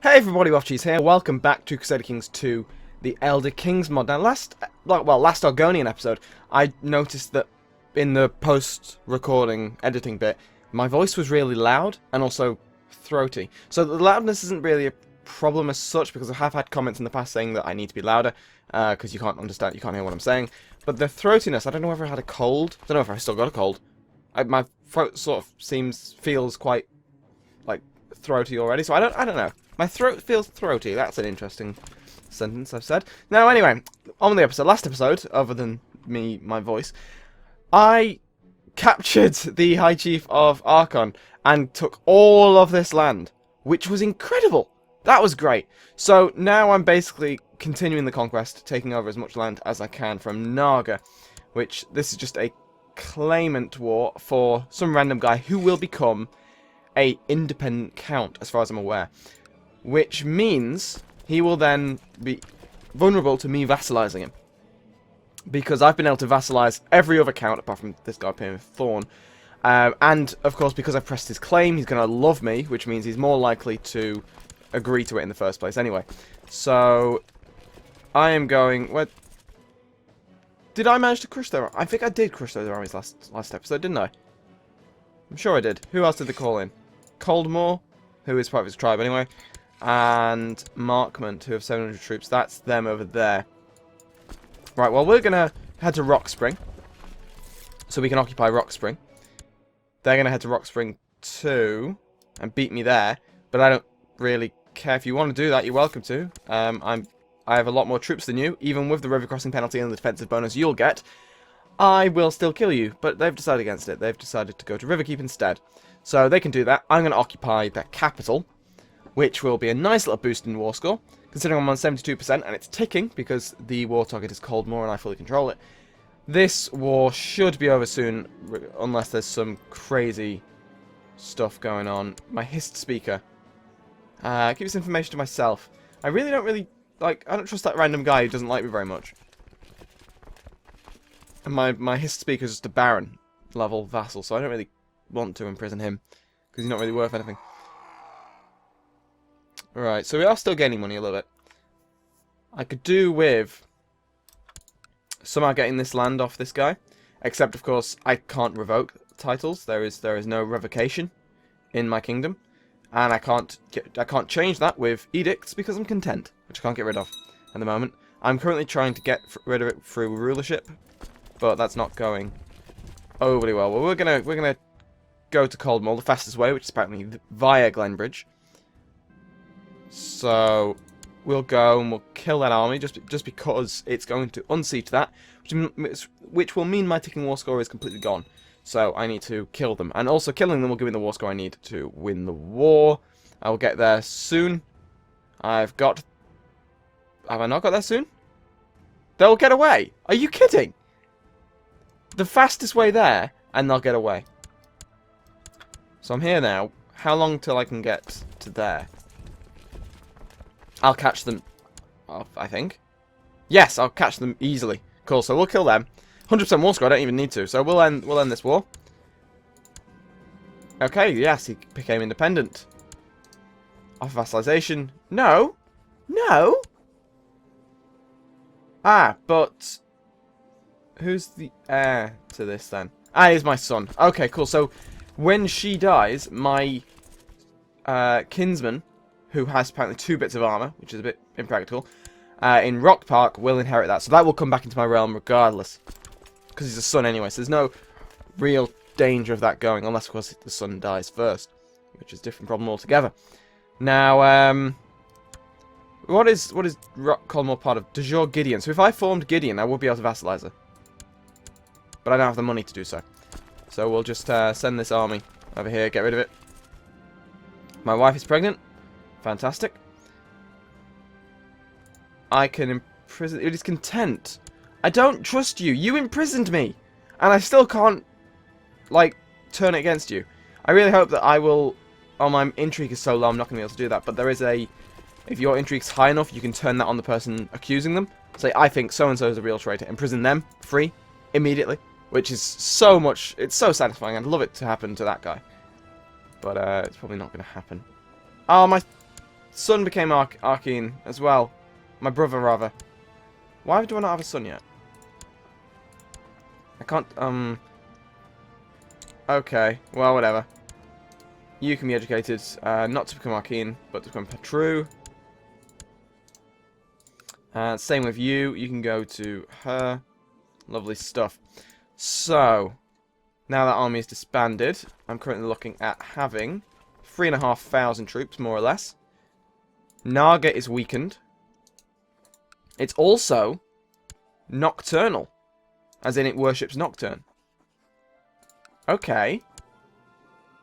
Hey everybody, Cheese here. Welcome back to Crusader Kings 2, the Elder Kings mod. Now, last Argonian episode, I noticed that in the post-recording editing bit, my voice was really loud and also throaty. So the loudness isn't really a problem as such, because I have had comments in the past saying that I need to be louder, because you can't hear what I'm saying. But the throatiness, I don't know whether I had a cold. I don't know if I still got a cold. My throat sort of feels quite like throaty already, so I don't know. My throat feels throaty. That's an interesting sentence I've said. Now, anyway, on the last episode, other than my voice, I captured the High Chief of Archon and took all of this land, which was incredible. That was great. So now I'm basically continuing the conquest, taking over as much land as I can from Naga, which this is just a claimant war for some random guy who will become a independent count, as far as I'm aware. Which means he will then be vulnerable to me vassalizing him. Because I've been able to vassalize every other count, apart from this guy paying with Thorn. And, of course, because I've pressed his claim, he's going to love me, which means he's more likely to agree to it in the first place anyway. So, I am going... Where... Did I manage to crush their... I think I did crush those armies last episode, didn't I? I'm sure I did. Who else did they call in? Coldmore, who is part of his tribe anyway. And Markment, who have 700 troops. That's them over there. Right, well, we're going to head to Rock Spring, so we can occupy Rock Spring. They're going to head to Rock Spring too, and beat me there. But I don't really care. If you want to do that, you're welcome to. I have a lot more troops than you, even with the river crossing penalty and the defensive bonus you'll get. I will still kill you, but they've decided against it. They've decided to go to Riverkeep instead. So they can do that. I'm going to occupy their capital, which will be a nice little boost in war score, considering I'm on 72%, and it's ticking, because the war target is Coldmore and I fully control it. This war should be over soon, unless there's some crazy stuff going on. My hist speaker. Keep this information to myself. I don't trust that random guy who doesn't like me very much. And my hist speaker is just a Baron level vassal, so I don't really want to imprison him, because he's not really worth anything. Right, so we are still gaining money a little bit. I could do with somehow getting this land off this guy, except of course I can't revoke titles. There is no revocation in my kingdom, and I can't change that with edicts because I'm content, which I can't get rid of at the moment. I'm currently trying to get rid of it through rulership, but that's not going overly well. Well, we're gonna go to Coldmore the fastest way, which is apparently via Glenbridge. So we'll go and we'll kill that army just because it's going to unseat that, which will mean my ticking war score is completely gone. So I need to kill them, and also killing them will give me the war score I need to win the war. I will get there soon. Have I not got there soon? They'll get away. Are you kidding? The fastest way there, and they'll get away. So I'm here now. How long till I can get to there? I'll catch them, I think. Yes, I'll catch them easily. Cool, so we'll kill them. 100% war score, I don't even need to. So we'll end this war. Okay, yes, he became independent. Off vassalization. No. No. Ah, but who's the heir to this then? Ah, he's my son. Okay, cool. So when she dies, my kinsman, who has apparently 2 bits of armor, which is a bit impractical, in Rock Park will inherit that. So that will come back into my realm regardless, because he's a son anyway. So there's no real danger of that going, unless of course the son dies first, which is a different problem altogether. Now, what is Rock Coldmore part of? De jure Gideon. So if I formed Gideon, I would be able to vassalize her, but I don't have the money to do so. So we'll just send this army over here, get rid of it. My wife is pregnant. Fantastic. I can imprison... It is content. I don't trust you. You imprisoned me. And I still can't, like, turn it against you. I really hope that I will... Oh, my intrigue is so low, I'm not going to be able to do that. But there is a... If your intrigue's high enough, you can turn that on the person accusing them. Say, I think so-and-so is a real traitor. Imprison them, free, immediately. Which is so much... It's so satisfying. I'd love it to happen to that guy. But, it's probably not going to happen. Oh, my son became Argonian as well. My brother, rather. Why do I not have a son yet? I can't, Okay, well, whatever. You can be educated, not to become Argonian, but to become Petru. Same with you. You can go to her. Lovely stuff. So, now that army is disbanded, I'm currently looking at having 3,500 troops, more or less. Naga is weakened. It's also nocturnal, as in it worships Nocturne. Okay.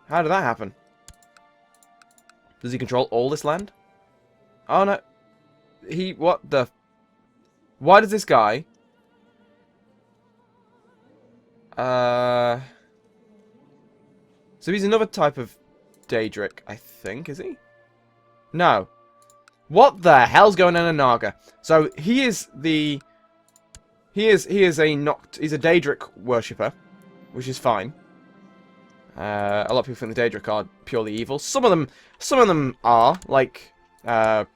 How did that happen? Does he control all this land? Oh no. What the... Why does this guy... So he's another type of Daedric, I think, is he? No. What the hell's going on in Naga? So he is the... He's a Daedric worshipper, which is fine. A lot of people think the Daedric are purely evil. Some of them are, like the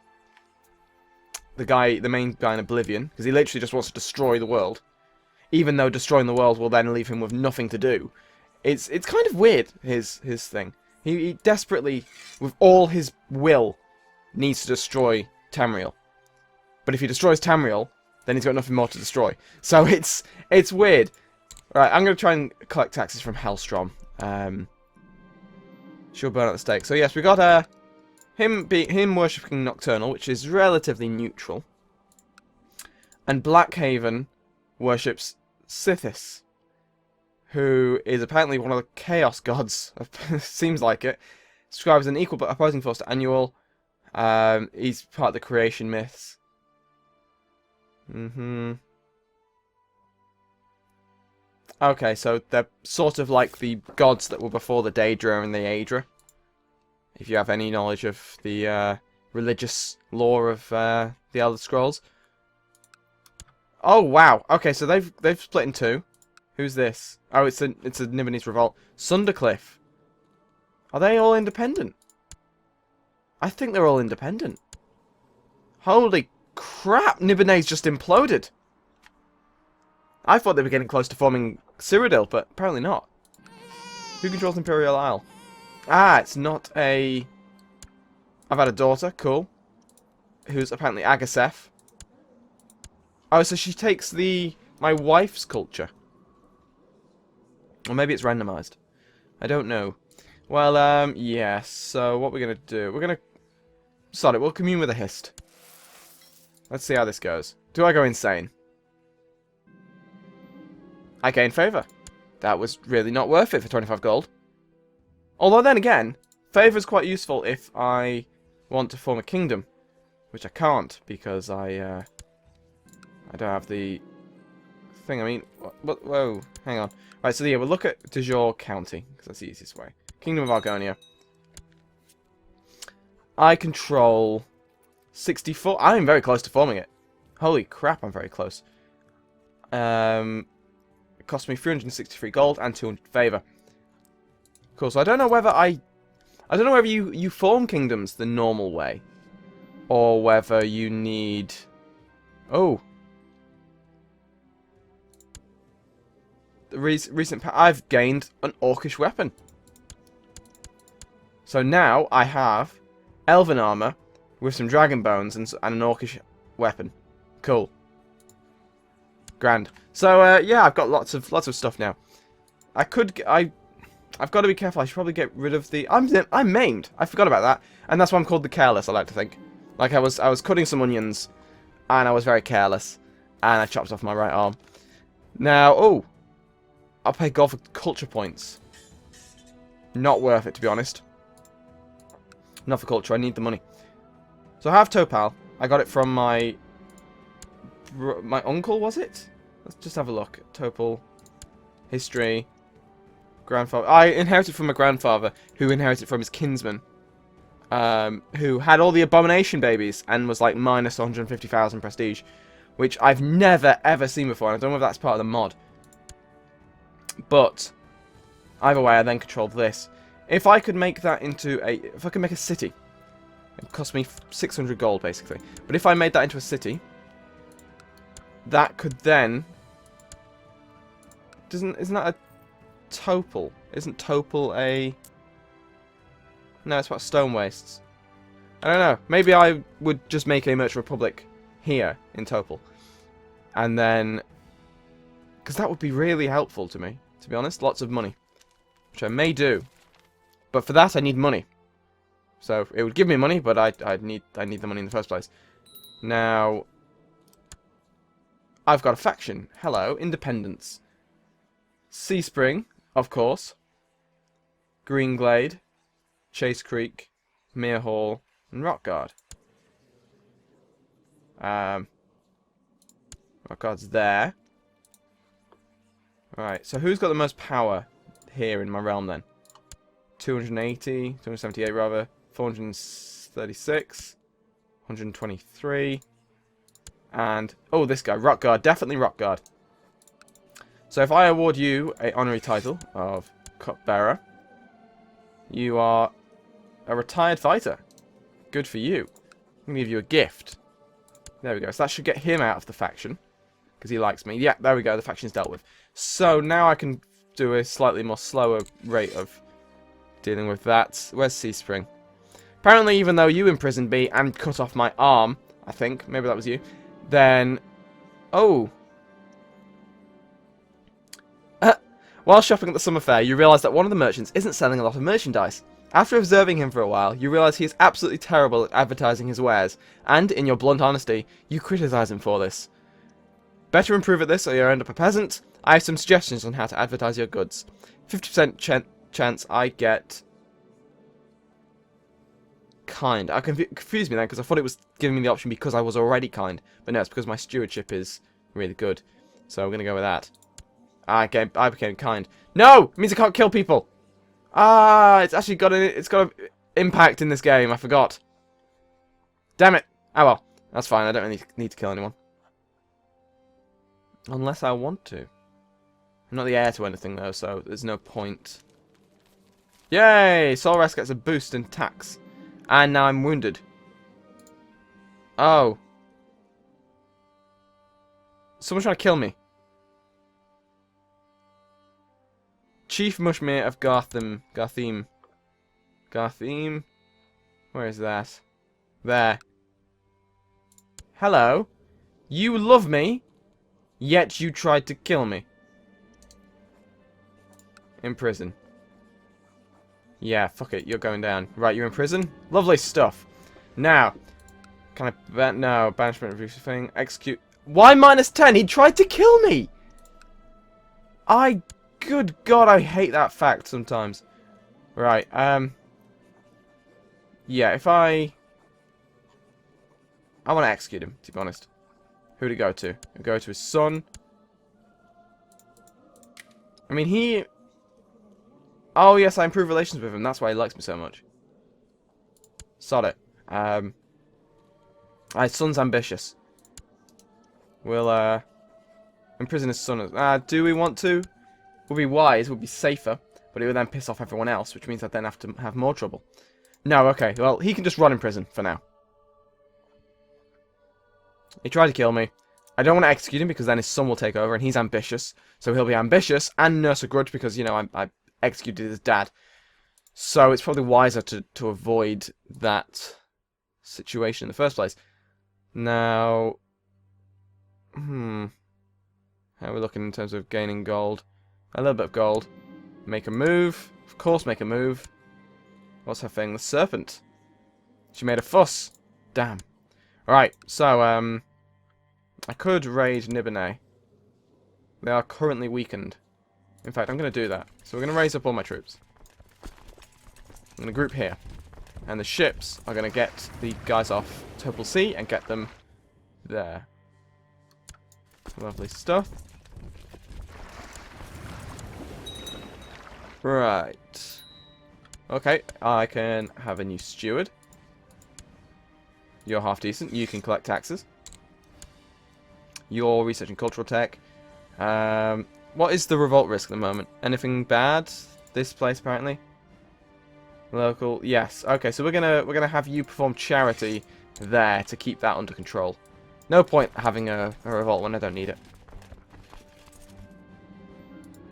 main guy in Oblivion, because he literally just wants to destroy the world. Even though destroying the world will then leave him with nothing to do. It's kind of weird, his thing. He desperately, with all his will, needs to destroy Tamriel. But if he destroys Tamriel, then he's got nothing more to destroy. So it's weird. Right, I'm going to try and collect taxes from Hellstrom. She'll burn at the stake. So yes, we got him worshipping Nocturnal, which is relatively neutral. And Blackhaven worships Sithis, who is apparently one of the Chaos Gods. Seems like it. Describes an equal but opposing force to Annual. He's part of the creation myths. Okay, so they're sort of like the gods that were before the Daedra and the Aedra. If you have any knowledge of the religious lore of the Elder Scrolls. Oh wow. Okay, so they've split in two. Who's this? Oh, it's a Nibonese revolt. Sundercliff. Are they all independent? I think they're all independent. Holy crap! Nibonese just imploded. I thought they were getting close to forming Cyrodiil, but apparently not. Who controls Imperial Isle? Ah, it's not a... I've had a daughter, cool. Who's apparently Agaseth. Oh, so she takes my wife's culture. Or maybe it's randomized. I don't know. Well, yes. So what we're going to do... We're going to... Sod it, we'll commune with a Hist. Let's see how this goes. Do I go insane? I gain favour. That was really not worth it for 25 gold. Although then again, favour is quite useful if I want to form a kingdom. Which I can't, because I don't have the thing. I mean, whoa, hang on. Right, so yeah, we'll look at de jure county, because that's the easiest way. Kingdom of Argonia. I control 64. I'm very close to forming it. Holy crap, I'm very close. It cost me 363 gold and 200 favour. Cool, so I don't know whether you form kingdoms the normal way. Or whether you need... Oh. The recent... I've gained an Orcish weapon. So now I have Elven armour with some dragon bones and an Orcish weapon. Cool. Grand. So, yeah, I've got lots of stuff now. I've got to be careful. I should probably get rid of the... I'm maimed. I forgot about that. And that's why I'm called the Careless, I like to think. Like, I was cutting some onions, and I was very careless, and I chopped off my right arm. Now, oh, I'll pay gold for culture points. Not worth it, to be honest. Not for culture, I need the money. So I have Topal. I got it from my uncle, was it? Let's just have a look. Topal, history, grandfather. I inherited from my grandfather, who inherited from his kinsman. Who had all the abomination babies and was like minus 150,000 prestige, which I've never ever seen before, and I don't know if that's part of the mod. But either way, I then controlled this. If I could make that into if I could make a city, It cost me 600 gold, basically. But if I made that into a city, that could then... Isn't that a topal? Isn't topal a... No, it's about stone wastes. I don't know. Maybe I would just make a merchant republic here in Topal. And then... Because that would be really helpful to me, to be honest. Lots of money. Which I may do. But for that, I need money. So, it would give me money, but I need the money in the first place. Now... I've got a faction. Hello, Independence. Sea Spring, of course. Green Glade. Chase Creek. Mere Hall. And Rockguard. Rockguard's there. Alright, so who's got the most power here in my realm then? 280, 278 rather, 436, 123, and, oh, this guy, Rockguard, definitely Rockguard. So if I award you a honorary title of Cupbearer, you are a retired fighter. Good for you. I'm going to give you a gift. There we go. So that should get him out of the faction. Because he likes me. Yeah, there we go. The faction's dealt with. So now I can do a slightly more slower rate of dealing with that. Where's Sea Spring? Apparently, even though you imprisoned me and cut off my arm, I think, maybe that was you, then... Oh. While shopping at the summer fair, you realise that one of the merchants isn't selling a lot of merchandise. After observing him for a while, you realise he is absolutely terrible at advertising his wares, and, in your blunt honesty, you criticise him for this. Better improve at this or you'll end up a peasant. I have some suggestions on how to advertise your goods. 50% chance I get... kind. I confused me then because I thought it was giving me the option because I was already kind. But no, it's because my stewardship is really good. So I'm going to go with that. I became kind. No! It means I can't kill people! Ah, it's actually got an impact in this game. I forgot. Damn it! Oh well, that's fine. I don't really need to kill anyone. Unless I want to. I'm not the heir to anything though, so there's no point. Yay! Solres gets a boost in tax. And now I'm wounded. Oh. Someone's trying to kill me. Chief Mushmere of Garthim. Where is that? There. Hello. You love me, yet you tried to kill me. In prison. Yeah, fuck it. You're going down. Right, you're in prison? Lovely stuff. Now, can I... no, banishment review thing. Execute... Why -10? He tried to kill me! Good God, I hate that fact sometimes. Right, yeah, if I want to execute him, to be honest. Who'd it go to? It'd go to his son. I mean, he... Oh, yes, I improve relations with him. That's why he likes me so much. Sod it. His son's ambitious. We'll, imprison his son. Do we want to? Would be wise, would be safer, but it would then piss off everyone else, which means I'd then have to have more trouble. No, okay, well, he can just rot in prison for now. He tried to kill me. I don't want to execute him because then his son will take over, and he's ambitious. So he'll be ambitious and nurse a grudge because, you know, I executed his dad. So it's probably wiser to avoid that situation in the first place. Now... How are we looking in terms of gaining gold? A little bit of gold. Make a move. Of course make a move. What's her thing? The Serpent. She made a fuss. Damn. Alright, so, I could raid Nibene. They are currently weakened. In fact, I'm going to do that. So we're going to raise up all my troops. I'm going to group here. And the ships are going to get the guys off Topal Sea and get them there. Lovely stuff. Right. Okay, I can have a new steward. You're half decent. You can collect taxes. You're researching cultural tech. What is the revolt risk at the moment? Anything bad? This place, apparently. Local, yes. Okay, so we're gonna have you perform charity there to keep that under control. No point having a revolt when I don't need it.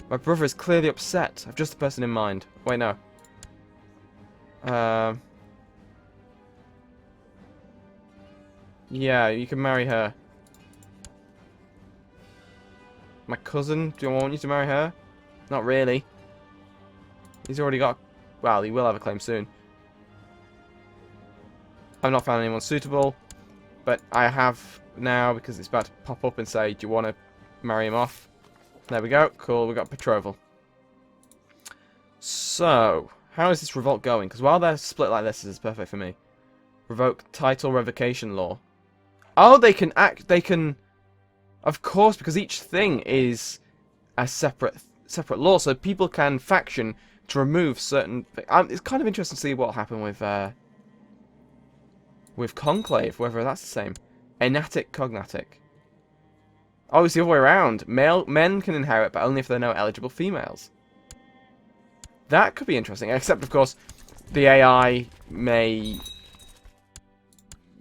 My brother is clearly upset. I've just the person in mind. Wait, no. Yeah, you can marry her. My cousin? Do I want you to marry her? Not really. He's already got... Well, he will have a claim soon. I've not found anyone suitable. But I have now, because it's about to pop up and say, do you want to marry him off? There we go. Cool, we got betrothal. So, how is this revolt going? Because while they're split like this is perfect for me. Revoke title revocation law. Oh, they can act... They can... Of course, because each thing is a separate law, so people can faction to remove certain... It's kind of interesting to see what will happen with Conclave, whether that's the same. Enatic, cognatic. Oh, it's the other way around. Men can inherit, but only if there are no eligible females. That could be interesting, except, of course, the AI may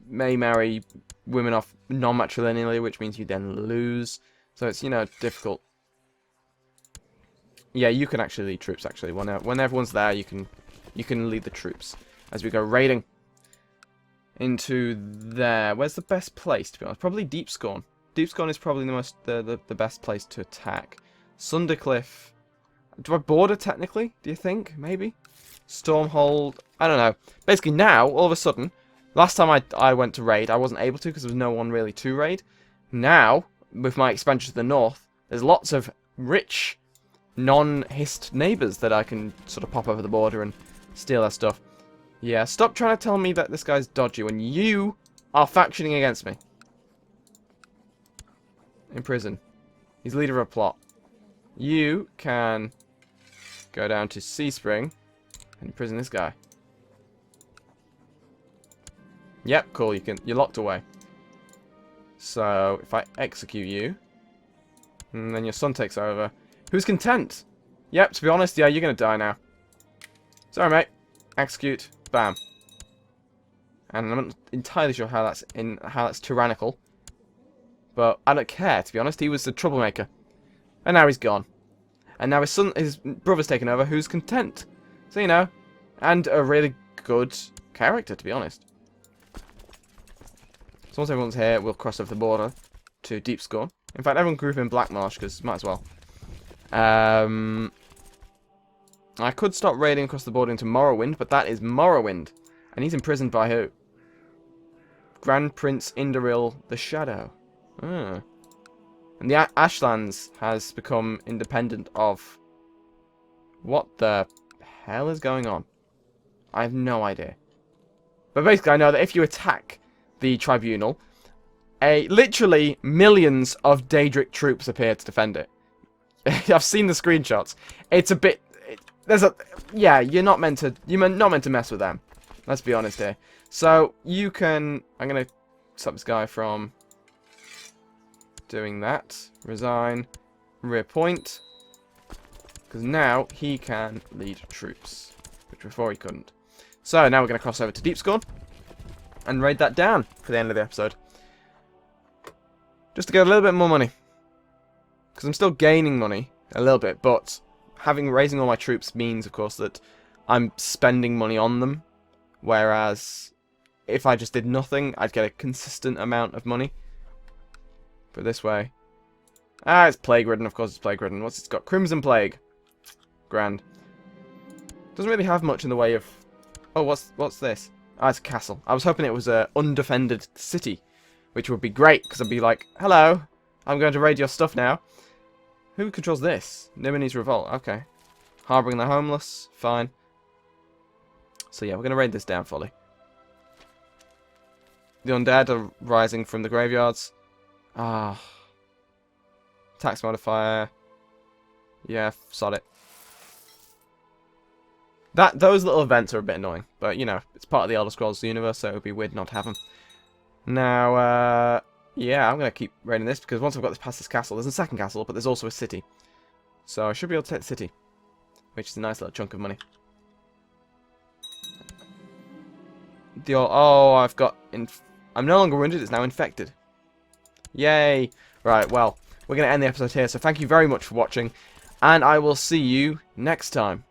marry women off non-matrilineally, which means you then lose. So it's, you know, difficult. Yeah, you can actually lead troops, actually. When everyone's there, you can lead the troops. As we go raiding into there. Where's the best place, to be honest? Probably Deep Scorn. Deep Scorn is probably the best place to attack. Sundercliff. Do I border, technically? Do you think? Maybe? Stormhold. I don't know. Basically, now, all of a sudden... Last time I went to raid, I wasn't able to because there was no one really to raid. Now, with my expansion to the north, there's lots of rich, non-hist neighbours that I can sort of pop over the border and steal their stuff. Yeah, stop trying to tell me that this guy's dodgy when you are factioning against me. In prison. He's leader of a plot. You can go down to Seaspring and imprison this guy. Yep, cool, you're locked away. So, if I execute you, and then your son takes over. Who's content? Yep, to be honest, yeah, you're gonna die now. Sorry, mate. Execute. Bam. And I'm not entirely sure how that's tyrannical. But I don't care, to be honest. He was the troublemaker. And now he's gone. And now his brother's taken over, who's content. So, you know, and a really good character, to be honest. So once everyone's here, we'll cross over the border to Deep Scorn. In fact, everyone group in Black Marsh, because might as well. I could start raiding across the border into Morrowind, but that is Morrowind. And he's imprisoned by who? Grand Prince Indoril the Shadow. Ah. And the Ashlands has become independent of... What the hell is going on? I have no idea. But basically, I know that if you attack the tribunal, literally millions of Daedric troops appear to defend it. I've seen the screenshots. It's a bit... Yeah, you're not meant to mess with them. Let's be honest here. So, you can... I'm going to stop this guy from doing that. Resign. Reappoint. Because now he can lead troops. Which before he couldn't. So, now we're going to cross over to Deep Scorn. And raid that down for the end of the episode. Just to get a little bit more money. Because I'm still gaining money. A little bit, but... raising all my troops means, of course, that I'm spending money on them. Whereas, if I just did nothing, I'd get a consistent amount of money. But this way... Ah, it's plague-ridden, of course it's plague-ridden. What's it got? Crimson Plague. Grand. Doesn't really have much in the way of... Oh, what's this? Ah, it's a castle. I was hoping it was an undefended city. Which would be great, because I'd be like, hello, I'm going to raid your stuff now. Who controls this? Nimini's Revolt. Okay. Harbouring the homeless. Fine. So yeah, we're going to raid this down fully. The undead are rising from the graveyards. Ah. Tax modifier. Yeah, sod it. Those little events are a bit annoying. But, you know, it's part of the Elder Scrolls universe, so it would be weird not to have them. Now, yeah, I'm going to keep raiding this, because once I've got past this castle, there's a second castle, but there's also a city. So I should be able to take the city, which is a nice little chunk of money. Oh, I've got... I'm no longer wounded, it's now infected. Yay. Right, well, we're going to end the episode here, so thank you very much for watching, and I will see you next time.